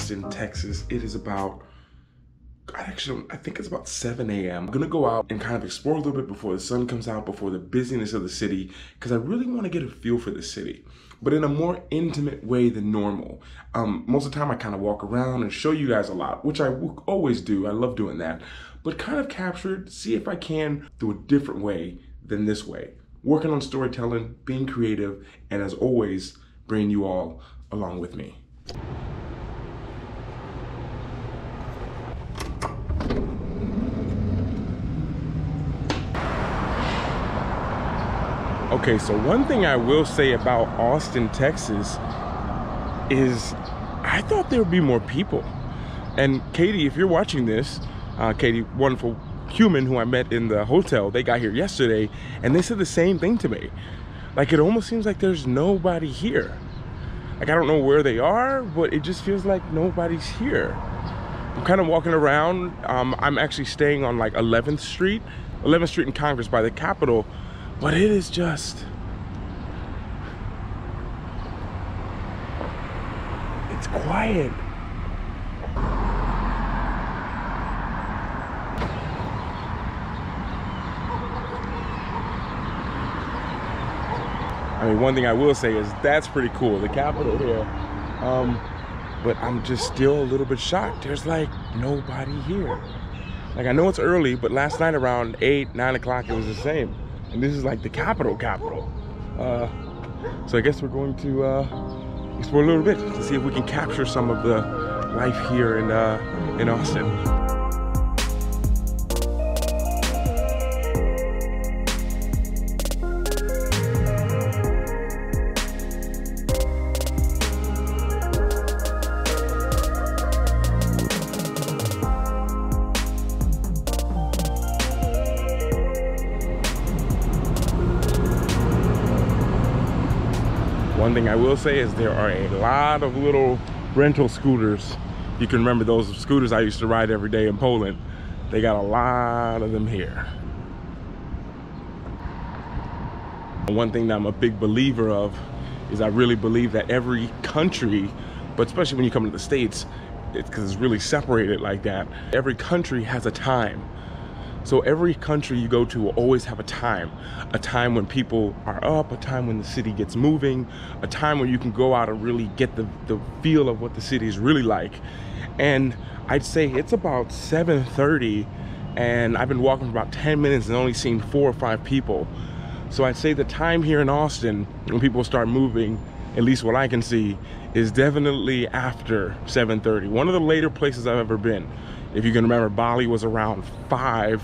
Austin, Texas. It is about, I think it's about 7 a.m. I'm gonna go out and kind of explore a little bit before the sun comes out, before the busyness of the city, because I really want to get a feel for the city, but in a more intimate way than normal. Most of the time I kind of walk around and show you guys a lot, which I always do. I love doing that, but kind of captured, see if I can do a different way than this way. Working on storytelling, being creative, and as always, bringing you all along with me. Okay, so one thing I will say about Austin, Texas is I thought there would be more people. And Katie, if you're watching this, Katie, wonderful human who I met in the hotel, they got here yesterday and they said the same thing to me. Like, it almost seems like there's nobody here. Like, I don't know where they are, but it just feels like nobody's here. I'm kind of walking around. I'm actually staying on like 11th Street in Congress by the Capitol. But it is just, it's quiet. I mean, one thing I will say is that's pretty cool, the Capitol here. But I'm just still a little bit shocked. There's like nobody here. Like, I know it's early, but last night around 8, 9 o'clock, it was the same. And this is like the capital. So I guess we're going to explore a little bit to see if we can capture some of the life here in Austin. One thing I will say is there are a lot of little rental scooters. You can remember those scooters I used to ride every day in Poland. They got a lot of them here. One thing that I'm a big believer of is I really believe that every country, but especially when you come to the States, because it's really separated like that, every country has a time. So every country you go to will always have a time when people are up, a time when the city gets moving, a time when you can go out and really get the feel of what the city is really like. And I'd say it's about 7:30 and I've been walking for about 10 minutes and only seen 4 or 5 people. So I'd say the time here in Austin when people start moving, at least what I can see, is definitely after 7:30. One of the later places I've ever been. If you can remember, Bali was around 5.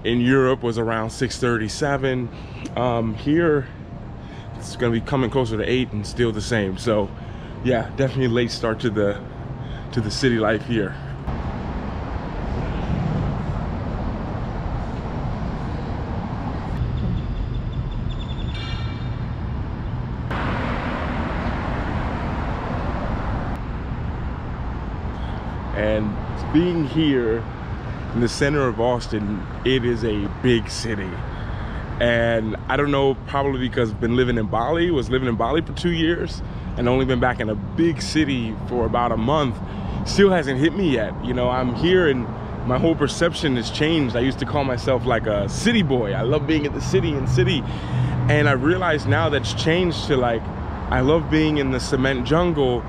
In Europe was around 6:37. Here, it's gonna be coming closer to 8 and still the same. So yeah, definitely a late start to the city life here. And being here in the center of Austin, it is a big city. And I don't know, probably because I've been living in Bali, was living in Bali for 2 years and only been back in a big city for about a month, still hasn't hit me yet. You know, I'm here and my whole perception has changed. I used to call myself like a city boy. I love being in the city and I realize now that's changed to like, I love being in the cement jungle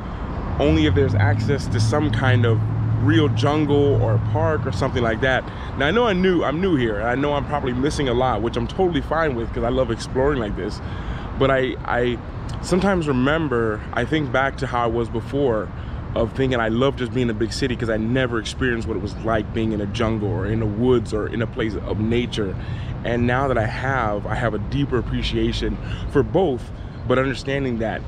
only if there's access to some kind of real jungle or a park or something like that. Now I know I'm new here. I know I'm probably missing a lot, which I'm totally fine with because I love exploring like this. But I sometimes remember, I think back to how I was before, of thinking I love just being in a big city because I never experienced what it was like being in a jungle or in the woods or in a place of nature. And now that I have a deeper appreciation for both, but understanding that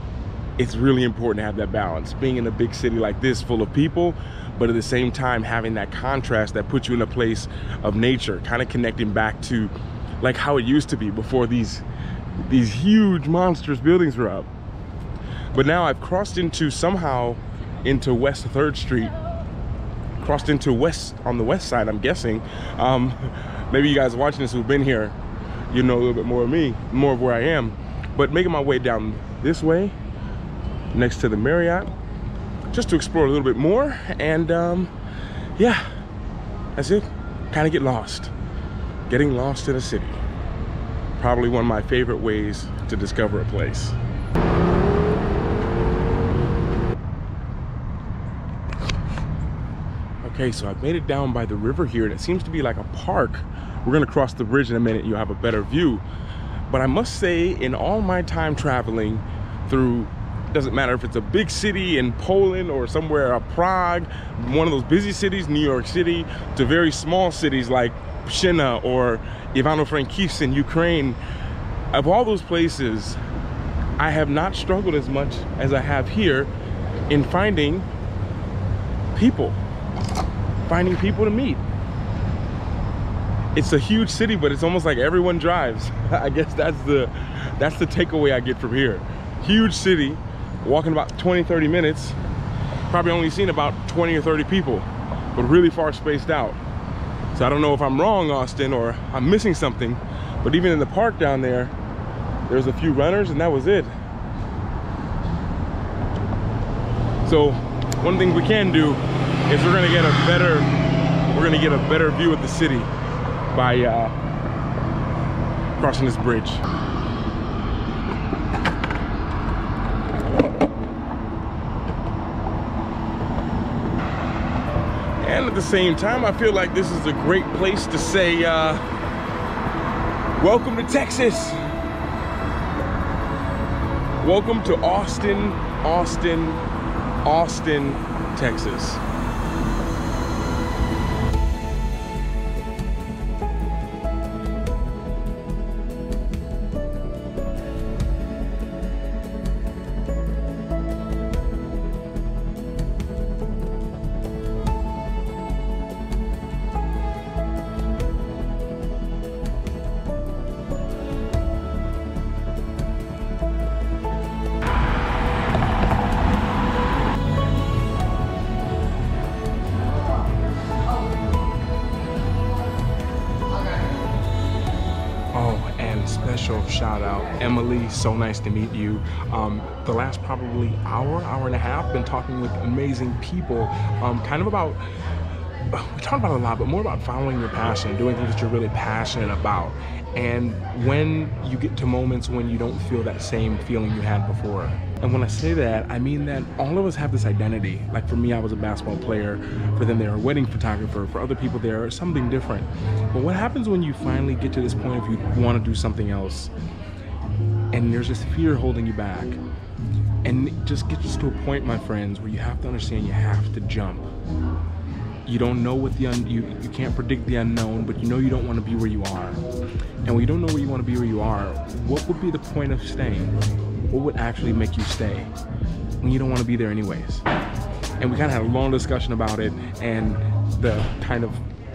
it's really important to have that balance. Being in a big city like this full of people, but at the same time having that contrast that puts you in a place of nature, kind of connecting back to like how it used to be before these huge monstrous buildings were up. But now I've crossed into into West 3rd Street, crossed into on the west side, I'm guessing. Maybe you guys watching this who've been here, you know a little bit more of me, more of where I am. But making my way down this way, next to the Marriott, just to explore a little bit more. And yeah, that's it. Kind of get lost. Getting lost in a city. Probably one of my favorite ways to discover a place. Okay, so I've made it down by the river here, and it seems to be like a park. We're gonna cross the bridge in a minute, you'll have a better view. But I must say, in all my time traveling through, doesn't matter if it's a big city in Poland or somewhere, Prague, one of those busy cities, New York City, to very small cities like Pshina or Ivano-Frankivsk in Ukraine, of all those places, I have not struggled as much as I have here in finding people to meet. It's a huge city, but it's almost like everyone drives. I guess that's the takeaway I get from here. Huge city, walking about 20-30 minutes, probably only seen about 20 or 30 people, but really far spaced out. So I don't know if I'm wrong, Austin, or I'm missing something, but even in the park down there, there's a few runners, and that was it. So one thing we can do is we're gonna get a better view of the city by crossing this bridge. And at the same time, I feel like this is a great place to say, welcome to Texas. Welcome to Austin, Texas. Special shout out, Emily, so nice to meet you. The last probably hour and a half, been talking with amazing people, kind of about, we talk about it a lot, but more about following your passion, doing things that you're really passionate about. And when you get to moments when you don't feel that same feeling you had before. And when I say that, I mean that all of us have this identity. Like for me, I was a basketball player. For them, they're a wedding photographer. For other people, they're something different. But what happens when you finally get to this point if you want to do something else and there's this fear holding you back? And it just gets to a point, my friends, where you have to understand you have to jump. You don't know what you can't predict the unknown, but you know you don't want to be where you are. And when you don't know where you want to be where you are, what would be the point of staying? What would actually make you stay when you don't want to be there anyways? And we kind of had a long discussion about it, and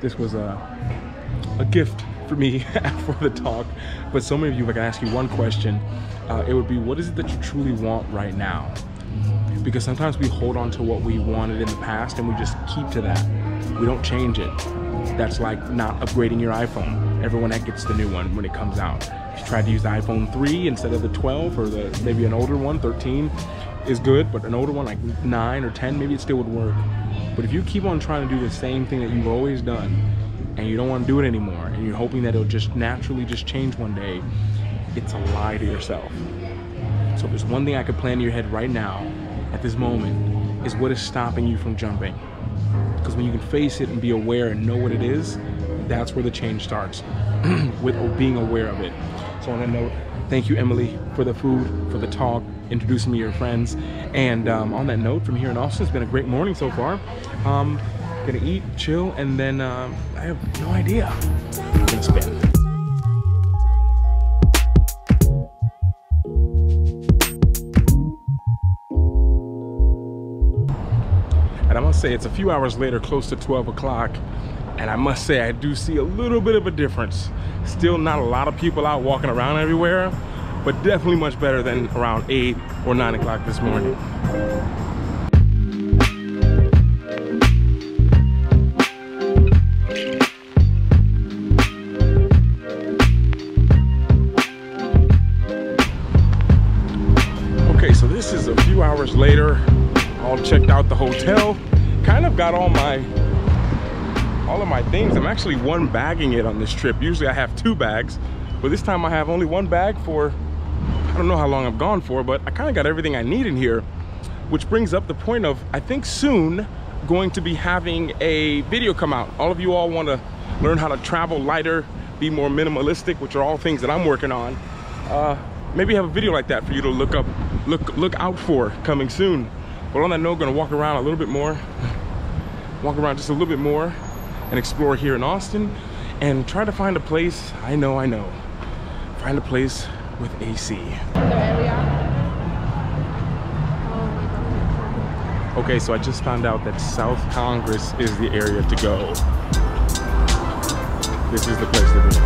this was a gift for me for the talk. But so many of you, if I could ask you one question, it would be, what is it that you truly want right now? Because sometimes we hold on to what we wanted in the past and we just keep to that. We don't change it. That's like not upgrading your iPhone. Everyone that gets the new one when it comes out. If you tried to use the iPhone 3 instead of the 12 or maybe an older one, 13 is good, but an older one like 9 or 10, maybe it still would work. But if you keep on trying to do the same thing that you've always done and you don't want to do it anymore and you're hoping that it'll just naturally just change one day, it's a lie to yourself. So if there's one thing I could plan in your head right now at this moment, is what is stopping you from jumping. Because when you can face it and be aware and know what it is, that's where the change starts, with being aware of it. So on that note, thank you, Emily, for the food, for the talk, introducing me to your friends. And on that note, from here in Austin, it's been a great morning so far. Gonna eat, chill, and then I have no idea what I'm gonna spend. And I must say, it's a few hours later, close to 12 o'clock, and I must say I do see a little bit of a difference. Still not a lot of people out walking around everywhere, but definitely much better than around 8 or 9 o'clock this morning. Okay, so this is a few hours later. All checked out the hotel. Kind of got all of my things. I'm actually one bagging it on this trip. Usually I have 2 bags, but this time I have only 1 bag for, I don't know how long I've gone for, but I kind of got everything I need in here, which brings up the point of, I think soon going to be having a video come out. All of you all want to learn how to travel lighter, be more minimalistic, which are all things that I'm working on. Maybe have a video like that for you to look out for coming soon. But on that note, gonna walk around a little bit more, walk around just a little bit more and explore here in Austin and try to find a place, I know, find a place with AC. Okay, so I just found out that South Congress is the area to go. This is the place to be.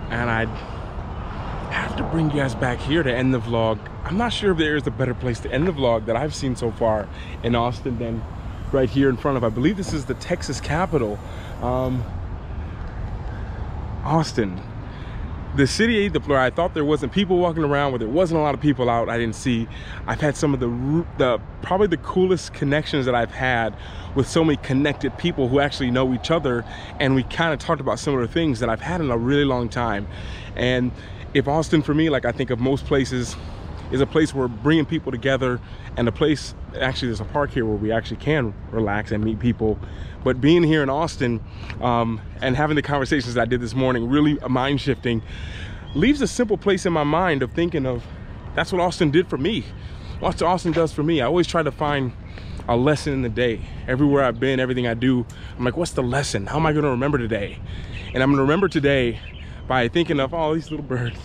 And I'd have to bring you guys back here to end the vlog. I'm not sure if there is a better place to end the vlog that I've seen so far in Austin than right here in front of, I believe this is the Texas Capitol. Austin, the city where I thought there wasn't people walking around, where there wasn't a lot of people out, I didn't see. I've had some of the probably the coolest connections that I've had with so many connected people who actually know each other, and we kind of talked about similar things that I've had in a really long time. And if Austin, for me, like I think of most places, is a place where bringing people together, and a place, actually there's a park here where we actually can relax and meet people. But being here in Austin and having the conversations that I did this morning, really mind shifting, leaves a simple place in my mind of thinking of, that's what Austin did for me. What Austin does for me. I always try to find a lesson in the day. Everywhere I've been, everything I do, I'm like, what's the lesson? How am I gonna remember today? And I'm gonna remember today by thinking of all these little birds.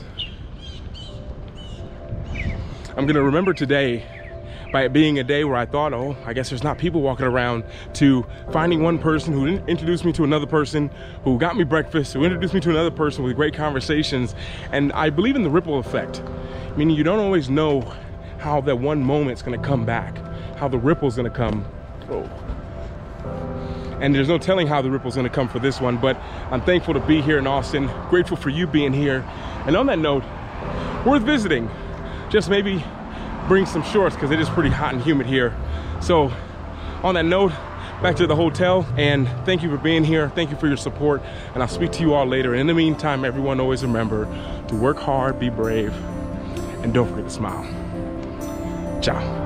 I'm gonna remember today by it being a day where I thought, oh, I guess there's not people walking around, to finding one person who introduced me to another person, who got me breakfast, who introduced me to another person with great conversations. And I believe in the ripple effect, meaning you don't always know how that one moment's gonna come back, how the ripple's gonna come. Oh. And there's no telling how the ripple's gonna come for this one, but I'm thankful to be here in Austin, grateful for you being here. And on that note, worth visiting. Just maybe bring some shorts because it is pretty hot and humid here. So on that note, back to the hotel, and thank you for being here. Thank you for your support, and I'll speak to you all later. And in the meantime, everyone, always remember to work hard, be brave, and don't forget to smile. Ciao.